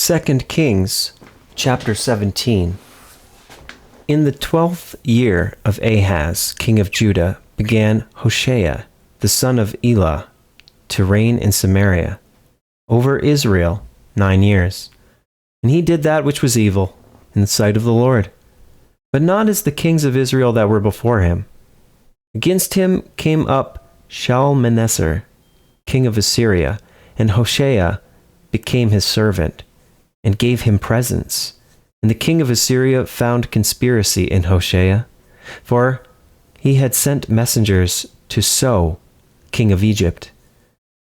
2 Kings chapter 17. In the 12th year of Ahaz, king of Judah, began Hoshea, the son of Elah, to reign in Samaria, over Israel 9 years. And he did that which was evil in the sight of the Lord, but not as the kings of Israel that were before him. Against him came up Shalmaneser, king of Assyria, and Hoshea became his servant, and gave him presents. And the king of Assyria found conspiracy in Hoshea, for he had sent messengers to So, king of Egypt,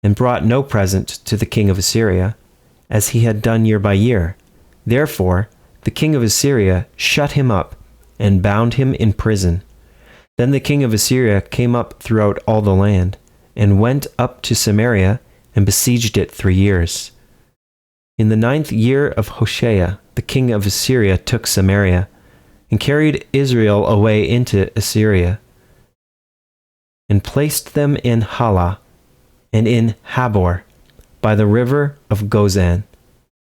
and brought no present to the king of Assyria, as he had done year by year. Therefore the king of Assyria shut him up, and bound him in prison. Then the king of Assyria came up throughout all the land, and went up to Samaria, and besieged it 3 years. In the 9th year of Hoshea, the king of Assyria took Samaria, and carried Israel away into Assyria, and placed them in Halah, and in Habor, by the river of Gozan,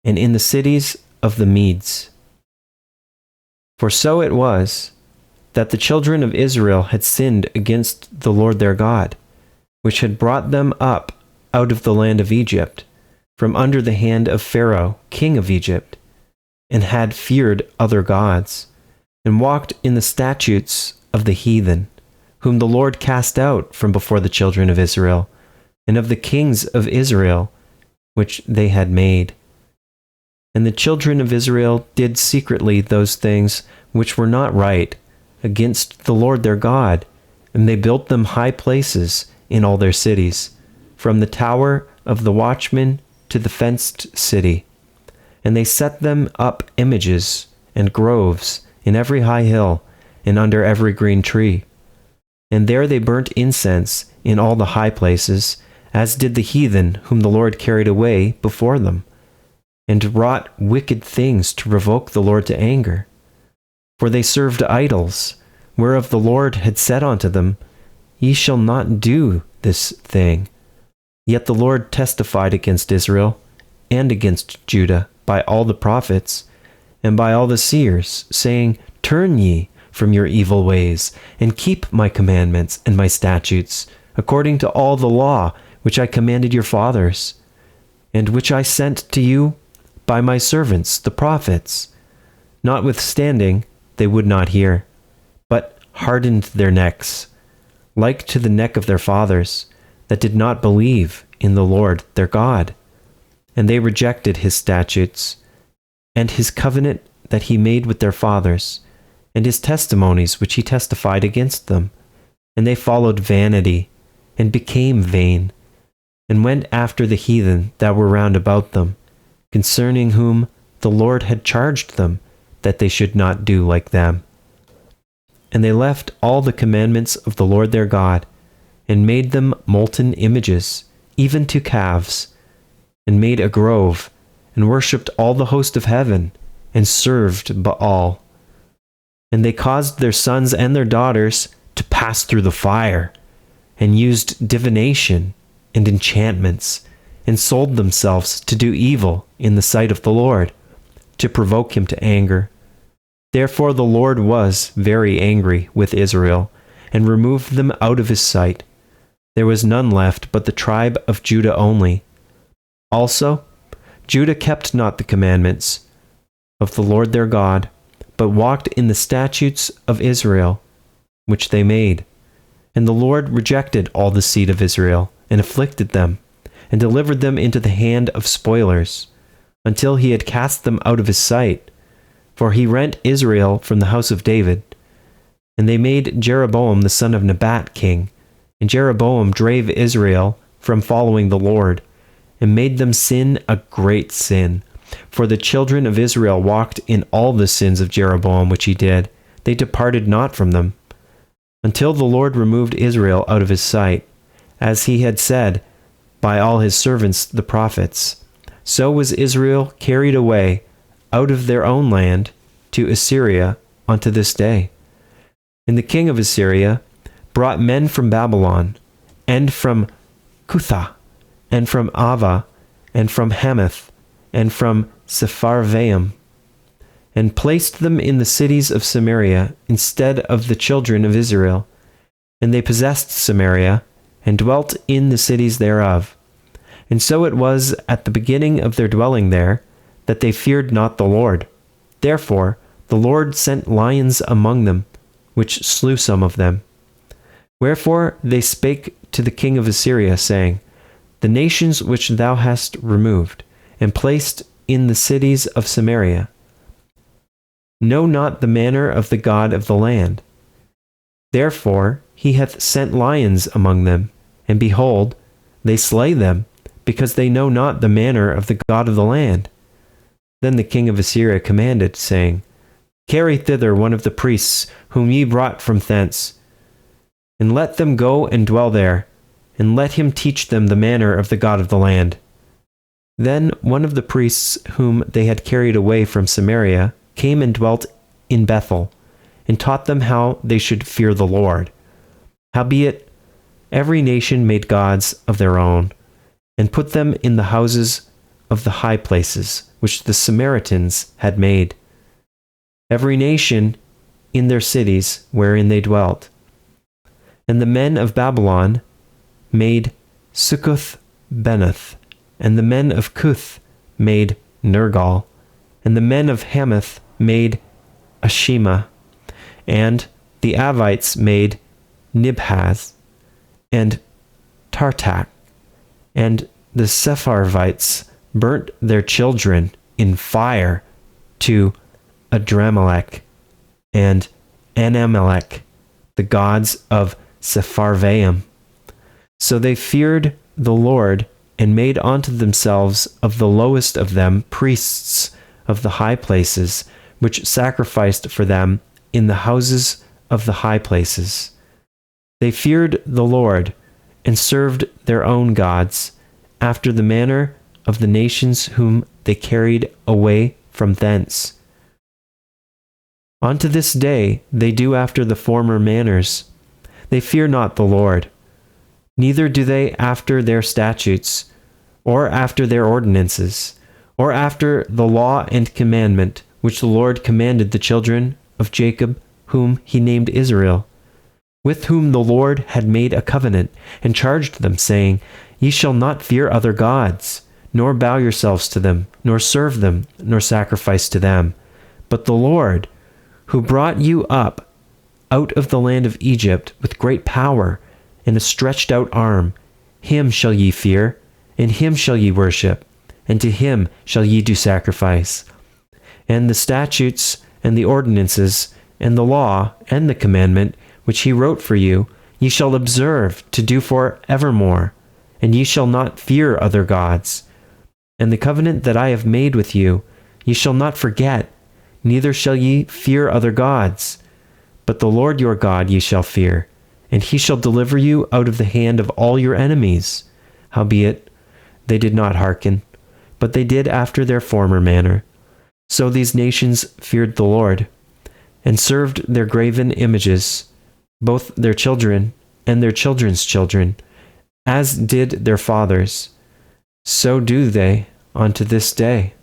and in the cities of the Medes. For so it was, that the children of Israel had sinned against the Lord their God, which had brought them up out of the land of Egypt, from under the hand of Pharaoh, king of Egypt, and had feared other gods, and walked in the statutes of the heathen, whom the Lord cast out from before the children of Israel, and of the kings of Israel, which they had made. And the children of Israel did secretly those things which were not right against the Lord their God, and they built them high places in all their cities, from the tower of the watchman to the fenced city. And they set them up images and groves in every high hill and under every green tree. And there they burnt incense in all the high places, as did the heathen whom the Lord carried away before them, and wrought wicked things to provoke the Lord to anger. For they served idols, whereof the Lord had said unto them, Ye shall not do this thing. Yet the Lord testified against Israel and against Judah by all the prophets and by all the seers, saying, Turn ye from your evil ways, and keep my commandments and my statutes, according to all the law which I commanded your fathers, and which I sent to you by my servants the prophets. Notwithstanding, they would not hear, but hardened their necks, like to the neck of their fathers, that did not believe in the Lord their God. And they rejected his statutes, and his covenant that he made with their fathers, and his testimonies which he testified against them. And they followed vanity, and became vain, and went after the heathen that were round about them, concerning whom the Lord had charged them, that they should not do like them. And they left all the commandments of the Lord their God, and made them molten images, even to calves, and made a grove, and worshipped all the host of heaven, and served Baal. And they caused their sons and their daughters to pass through the fire, and used divination and enchantments, and sold themselves to do evil in the sight of the Lord, to provoke him to anger. Therefore the Lord was very angry with Israel, and removed them out of his sight. There was none left but the tribe of Judah only. Also, Judah kept not the commandments of the Lord their God, but walked in the statutes of Israel, which they made. And the Lord rejected all the seed of Israel, and afflicted them, and delivered them into the hand of spoilers, until he had cast them out of his sight. For he rent Israel from the house of David. And they made Jeroboam the son of Nebat king, and Jeroboam drave Israel from following the Lord, and made them sin a great sin. For the children of Israel walked in all the sins of Jeroboam which he did. They departed not from them, until the Lord removed Israel out of his sight, as he had said by all his servants the prophets. So was Israel carried away out of their own land to Assyria unto this day. And the king of Assyria brought men from Babylon, and from Cutha, and from Ava, and from Hamath, and from Sepharvaim, and placed them in the cities of Samaria instead of the children of Israel. And they possessed Samaria, and dwelt in the cities thereof. And so it was at the beginning of their dwelling there, that they feared not the Lord. Therefore the Lord sent lions among them, which slew some of them. Wherefore they spake to the king of Assyria, saying, The nations which thou hast removed, and placed in the cities of Samaria, know not the manner of the God of the land. Therefore he hath sent lions among them, and behold, they slay them, because they know not the manner of the God of the land. Then the king of Assyria commanded, saying, Carry thither one of the priests whom ye brought from thence, and let them go and dwell there, and let him teach them the manner of the God of the land. Then one of the priests whom they had carried away from Samaria came and dwelt in Bethel, and taught them how they should fear the Lord. Howbeit, every nation made gods of their own, and put them in the houses of the high places, which the Samaritans had made, every nation in their cities wherein they dwelt. And the men of Babylon made Succoth-Benoth, and the men of Cuth made Nergal, and the men of Hamath made Ashima, and the Avites made Nibhaz, and Tartak, and the Sepharvites burnt their children in fire to Adramelech and Anamelech, the gods of Sepharvaim. So they feared the Lord, and made unto themselves of the lowest of them priests of the high places, which sacrificed for them in the houses of the high places. They feared the Lord, and served their own gods, after the manner of the nations whom they carried away from thence. Unto this day they do after the former manners. They fear not the Lord, neither do they after their statutes, or after their ordinances, or after the law and commandment which the Lord commanded the children of Jacob, whom he named Israel, with whom the Lord had made a covenant, and charged them, saying, Ye shall not fear other gods, nor bow yourselves to them, nor serve them, nor sacrifice to them. But the Lord, who brought you up out of the land of Egypt with great power and a stretched out arm, him shall ye fear, and him shall ye worship, and to him shall ye do sacrifice. And the statutes, and the ordinances, and the law, and the commandment, which he wrote for you, ye shall observe to do for evermore, and ye shall not fear other gods. And the covenant that I have made with you, ye shall not forget, neither shall ye fear other gods. But the Lord your God ye shall fear, and he shall deliver you out of the hand of all your enemies. Howbeit, they did not hearken, but they did after their former manner. So these nations feared the Lord, and served their graven images, both their children and their children's children, as did their fathers. So do they unto this day.